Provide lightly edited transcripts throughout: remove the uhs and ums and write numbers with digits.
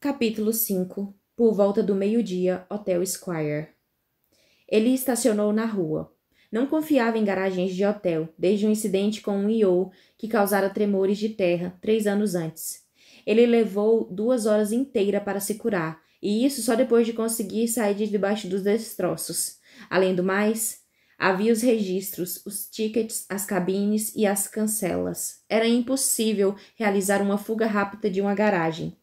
Capítulo 5. Por volta do meio-dia, Hotel Squire. Ele estacionou na rua. Não confiava em garagens de hotel, desde um incidente com um I.O. que causara tremores de terra 3 anos antes. Ele levou 2 horas inteiras para se curar, e isso só depois de conseguir sair de debaixo dos destroços. Além do mais, havia os registros, os tickets, as cabines e as cancelas. Era impossível realizar uma fuga rápida de uma garagem.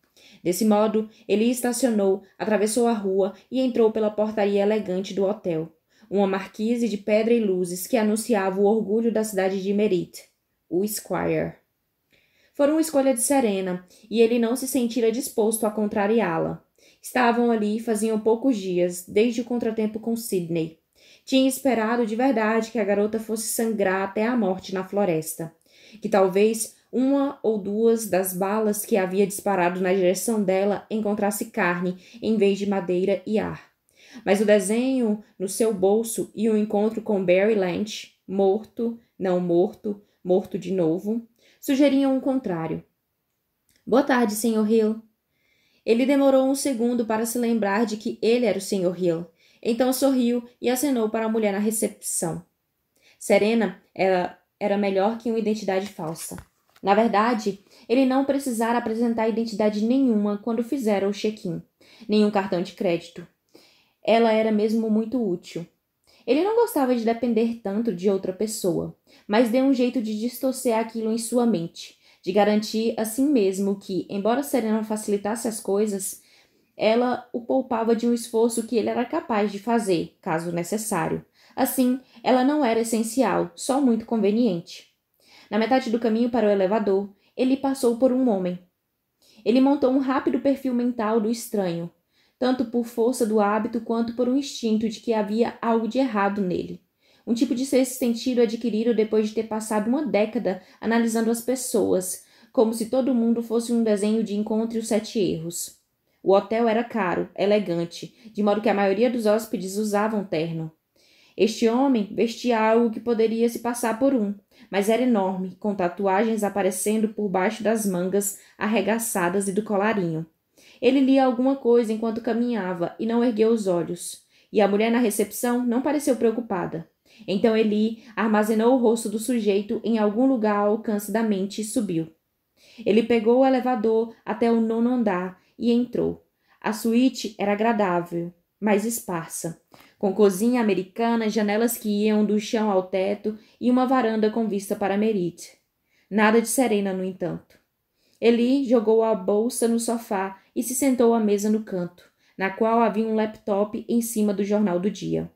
Desse modo, ele estacionou, atravessou a rua e entrou pela portaria elegante do hotel. Uma marquise de pedra e luzes que anunciava o orgulho da cidade de Merritt, o Squire. Fora uma escolha de Serena, e ele não se sentira disposto a contrariá-la. Estavam ali faziam poucos dias, desde o contratempo com Sidney. Tinha esperado de verdade que a garota fosse sangrar até a morte na floresta, que talvez uma ou 2 das balas que havia disparado na direção dela encontrasse carne em vez de madeira e ar. Mas o desenho no seu bolso e o encontro com Barry Lynch, morto, não morto, morto de novo, sugeriam o contrário. Boa tarde, Sr. Hill. Ele demorou um segundo para se lembrar de que ele era o Sr. Hill. Então sorriu e acenou para a mulher na recepção. Serena era melhor que uma identidade falsa. Na verdade, ele não precisara apresentar identidade nenhuma quando fizera o check-in, nenhum cartão de crédito. Ela era mesmo muito útil. Ele não gostava de depender tanto de outra pessoa, mas deu um jeito de distorcer aquilo em sua mente, de garantir a si mesmo que, embora Serena facilitasse as coisas, ela o poupava de um esforço que ele era capaz de fazer, caso necessário. Assim, ela não era essencial, só muito conveniente. Na metade do caminho para o elevador, ele passou por um homem. Ele montou um rápido perfil mental do estranho, tanto por força do hábito quanto por um instinto de que havia algo de errado nele. Um tipo de sexto sentido adquirido depois de ter passado uma década analisando as pessoas, como se todo mundo fosse um desenho de Encontre os 7 Erros. O hotel era caro, elegante, de modo que a maioria dos hóspedes usavam terno. Este homem vestia algo que poderia se passar por um, mas era enorme, com tatuagens aparecendo por baixo das mangas arregaçadas e do colarinho. Ele lia alguma coisa enquanto caminhava e não ergueu os olhos, e a mulher na recepção não pareceu preocupada. Então Eli armazenou o rosto do sujeito em algum lugar ao alcance da mente e subiu. Ele pegou o elevador até o 9º andar e entrou. A suíte era agradável, mas esparsa, com cozinha americana, janelas que iam do chão ao teto e uma varanda com vista para Merritt. Nada de Serena, no entanto. Eli jogou a bolsa no sofá e se sentou à mesa no canto, na qual havia um laptop em cima do jornal do dia.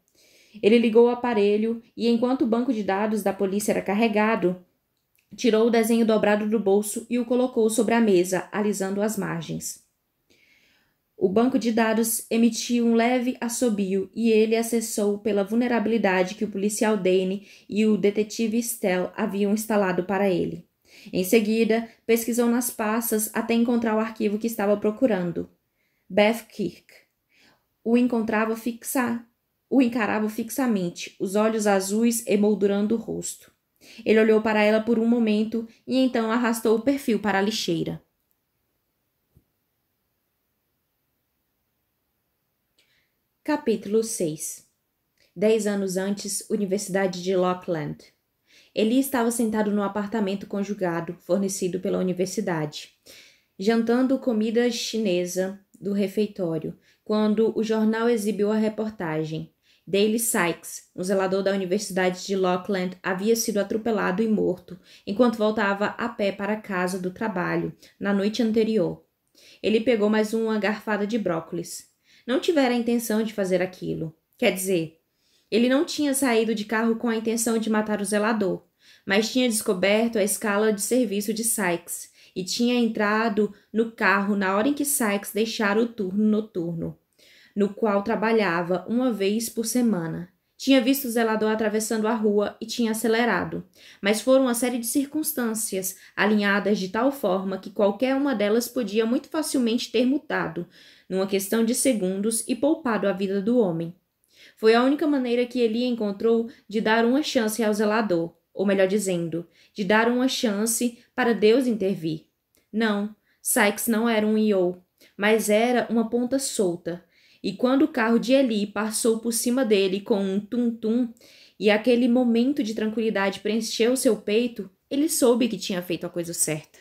Ele ligou o aparelho e, enquanto o banco de dados da polícia era carregado, tirou o desenho dobrado do bolso e o colocou sobre a mesa, alisando as margens. O banco de dados emitiu um leve assobio e ele acessou pela vulnerabilidade que o policial Dane e o detetive Stell haviam instalado para ele. Em seguida, pesquisou nas pastas até encontrar o arquivo que estava procurando. Beth Kirk. O encarava fixamente, os olhos azuis emoldurando o rosto. Ele olhou para ela por um momento e então arrastou o perfil para a lixeira. Capítulo 6. 10 anos antes, Universidade de Lockland. Eli estava sentado no apartamento conjugado, fornecido pela universidade, jantando comida chinesa do refeitório, quando o jornal exibiu a reportagem. Daley Sykes, um zelador da Universidade de Lockland, havia sido atropelado e morto, enquanto voltava a pé para casa do trabalho, na noite anterior. Ele pegou mais uma garfada de brócolis. Não tivera a intenção de fazer aquilo. Quer dizer, ele não tinha saído de carro com a intenção de matar o zelador, mas tinha descoberto a escala de serviço de Sykes e tinha entrado no carro na hora em que Sykes deixara o turno noturno, no qual trabalhava uma vez por semana. Tinha visto o zelador atravessando a rua e tinha acelerado, mas foram uma série de circunstâncias alinhadas de tal forma que qualquer uma delas podia muito facilmente ter mudado, numa questão de segundos, e poupado a vida do homem. Foi a única maneira que Eli encontrou de dar uma chance ao zelador, ou melhor dizendo, de dar uma chance para Deus intervir. Não, Sykes não era um I.O. mas era uma ponta solta. E quando o carro de Eli passou por cima dele com um tum-tum e aquele momento de tranquilidade preencheu seu peito, ele soube que tinha feito a coisa certa.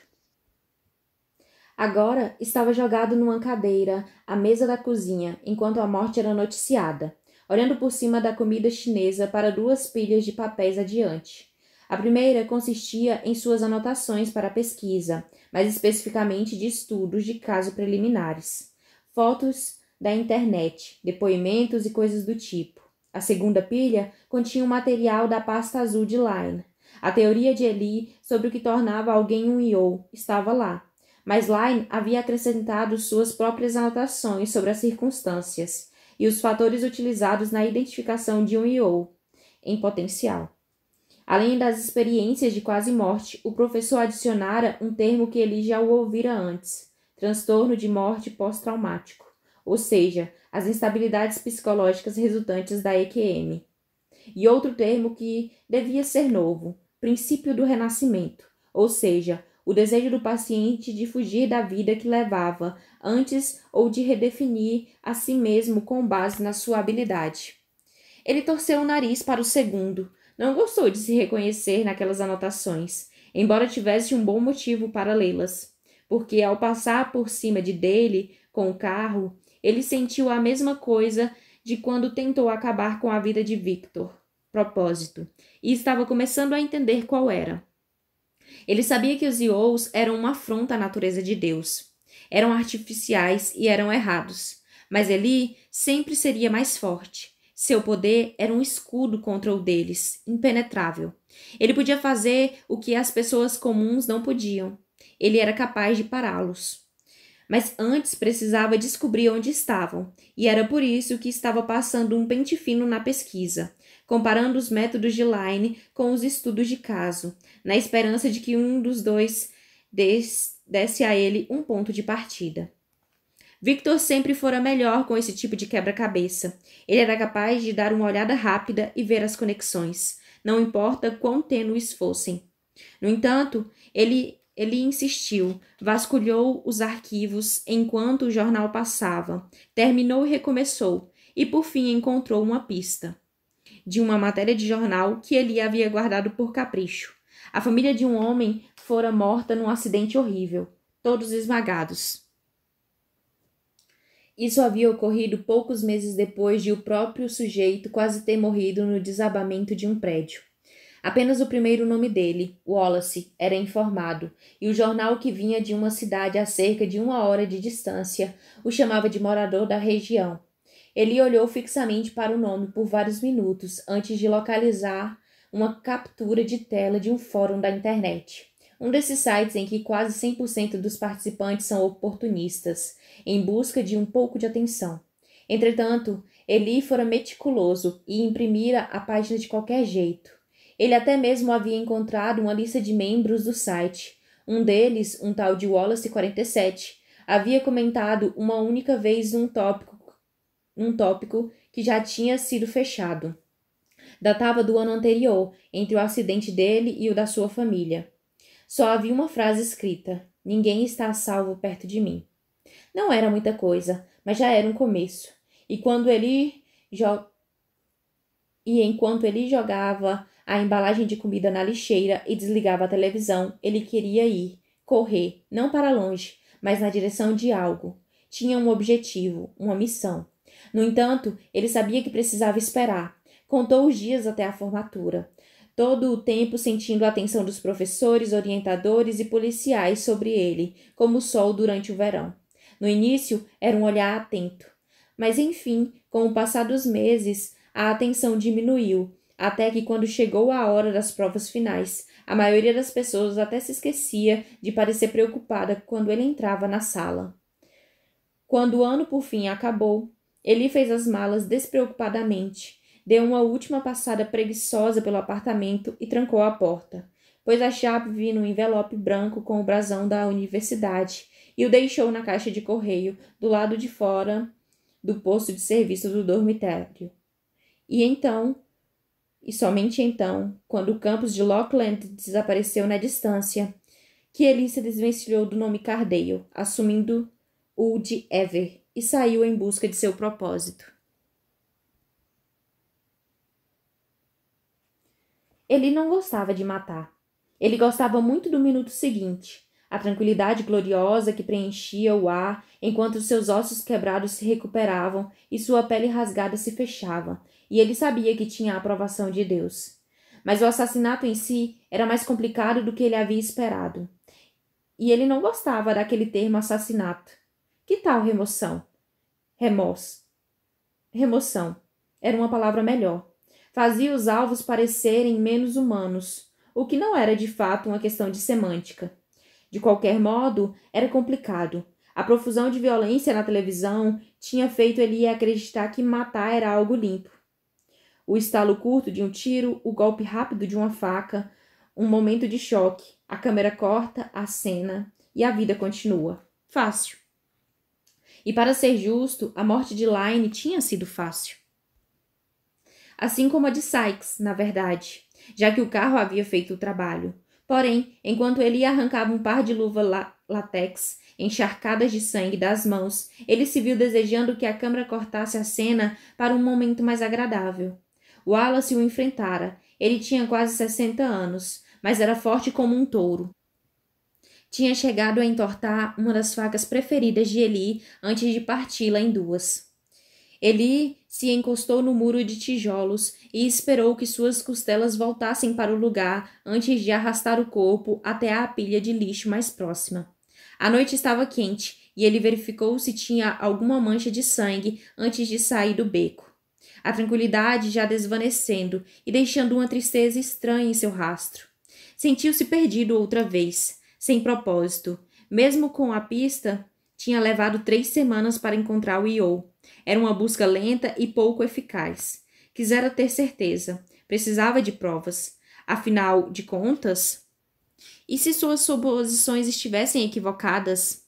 Agora estava jogado numa cadeira à mesa da cozinha, enquanto a morte era noticiada, olhando por cima da comida chinesa para duas pilhas de papéis adiante. A primeira consistia em suas anotações para a pesquisa, mais especificamente de estudos de caso preliminares, fotos da internet, depoimentos e coisas do tipo. A segunda pilha continha o material da pasta azul de Line. A teoria de Eli sobre o que tornava alguém um Yo estava lá, mas Line havia acrescentado suas próprias anotações sobre as circunstâncias e os fatores utilizados na identificação de um Yo em potencial. Além das experiências de quase morte, o professor adicionara um termo que ele já o ouvira antes: transtorno de morte pós-traumático, ou seja, as instabilidades psicológicas resultantes da EQM. E outro termo que devia ser novo: princípio do renascimento, ou seja, o desejo do paciente de fugir da vida que levava antes ou de redefinir a si mesmo com base na sua habilidade. Ele torceu o nariz para o segundo. Não gostou de se reconhecer naquelas anotações, embora tivesse um bom motivo para lê-las, porque ao passar por cima de dele com o carro, ele sentiu a mesma coisa de quando tentou acabar com a vida de Victor. Propósito, e estava começando a entender qual era. Ele sabia que os Yos eram uma afronta à natureza de Deus. Eram artificiais e eram errados, mas Eli sempre seria mais forte. Seu poder era um escudo contra o deles, impenetrável. Ele podia fazer o que as pessoas comuns não podiam. Ele era capaz de pará-los. Mas antes precisava descobrir onde estavam, e era por isso que estava passando um pente fino na pesquisa, comparando os métodos de Line com os estudos de caso, na esperança de que um dos dois desse a ele um ponto de partida. Victor sempre fora melhor com esse tipo de quebra-cabeça. Ele era capaz de dar uma olhada rápida e ver as conexões, não importa quão tênues fossem. No entanto, ele insistiu, vasculhou os arquivos enquanto o jornal passava, terminou e recomeçou, e por fim encontrou uma pista. De uma matéria de jornal que ele havia guardado por capricho. A família de um homem fora morta num acidente horrível, todos esmagados. Isso havia ocorrido poucos meses depois de o próprio sujeito quase ter morrido no desabamento de um prédio. Apenas o primeiro nome dele, Wallace, era informado, e o jornal, que vinha de uma cidade a cerca de 1 hora de distância, o chamava de morador da região. Ele olhou fixamente para o nome por vários minutos antes de localizar uma captura de tela de um fórum da internet. Um desses sites em que quase 100% dos participantes são oportunistas, em busca de um pouco de atenção. Entretanto, Eli fora meticuloso e imprimira a página de qualquer jeito. Ele até mesmo havia encontrado uma lista de membros do site. Um deles, um tal de Wallace 47, havia comentado uma única vez um tópico que já tinha sido fechado. Datava do ano anterior, entre o acidente dele e o da sua família. Só havia uma frase escrita: ninguém está a salvo perto de mim. Não era muita coisa, mas já era um começo. E enquanto ele jogava a embalagem de comida na lixeira e desligava a televisão, ele queria ir, correr, não para longe, mas na direção de algo. Tinha um objetivo, uma missão. No entanto, ele sabia que precisava esperar. Contou os dias até a formatura. Todo o tempo sentindo a atenção dos professores, orientadores e policiais sobre ele, como o sol durante o verão. No início, era um olhar atento. Mas, enfim, com o passar dos meses, a atenção diminuiu, até que quando chegou a hora das provas finais, a maioria das pessoas até se esquecia de parecer preocupada quando ele entrava na sala. Quando o ano por fim acabou, ele fez as malas despreocupadamente, deu uma última passada preguiçosa pelo apartamento e trancou a porta, pôs a chave no envelope branco com o brasão da universidade e o deixou na caixa de correio do lado de fora do posto de serviço do dormitório. E então, e somente então, quando o campus de Lockland desapareceu na distância, que ele se desvencilhou do nome Cardale, assumindo Would Ever e saiu em busca de seu propósito. Ele não gostava de matar. Ele gostava muito do minuto seguinte, a tranquilidade gloriosa que preenchia o ar enquanto seus ossos quebrados se recuperavam e sua pele rasgada se fechava, e ele sabia que tinha a aprovação de Deus. Mas o assassinato em si era mais complicado do que ele havia esperado. E ele não gostava daquele termo assassinato. Que tal remoção? Remoção. Era uma palavra melhor. Fazia os alvos parecerem menos humanos, o que não era de fato uma questão de semântica. De qualquer modo, era complicado. A profusão de violência na televisão tinha feito ele acreditar que matar era algo limpo. O estalo curto de um tiro, o golpe rápido de uma faca, um momento de choque, a câmera corta a cena e a vida continua. Fácil. E para ser justo, a morte de Line tinha sido fácil. Assim como a de Sykes, na verdade, já que o carro havia feito o trabalho. Porém, enquanto ele arrancava um par de luvas látex encharcadas de sangue das mãos, ele se viu desejando que a câmera cortasse a cena para um momento mais agradável. Wallace o enfrentara. Ele tinha quase 60 anos, mas era forte como um touro. Tinha chegado a entortar uma das facas preferidas de Eli antes de parti-la em duas. Eli se encostou no muro de tijolos e esperou que suas costelas voltassem para o lugar antes de arrastar o corpo até a pilha de lixo mais próxima. A noite estava quente e ele verificou se tinha alguma mancha de sangue antes de sair do beco. A tranquilidade já desvanecendo e deixando uma tristeza estranha em seu rastro. Sentiu-se perdido outra vez, sem propósito. Mesmo com a pista, tinha levado 3 semanas para encontrar o Io. Era uma busca lenta e pouco eficaz. Quisera ter certeza. Precisava de provas. Afinal de contas, e se suas suposições estivessem equivocadas?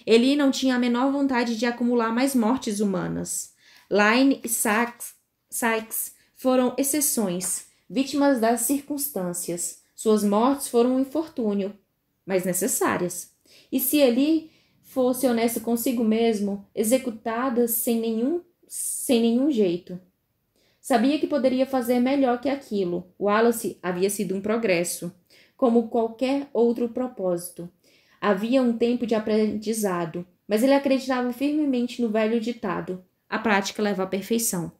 Ele não tinha a menor vontade de acumular mais mortes humanas. Line e Sykes foram exceções, vítimas das circunstâncias. Suas mortes foram um infortúnio, mas necessárias. E se ele fosse honesto consigo mesmo, executadas sem nenhum jeito. Sabia que poderia fazer melhor que aquilo. Wallace havia sido um progresso, como qualquer outro propósito. Havia um tempo de aprendizado, mas ele acreditava firmemente no velho ditado: a prática leva à perfeição.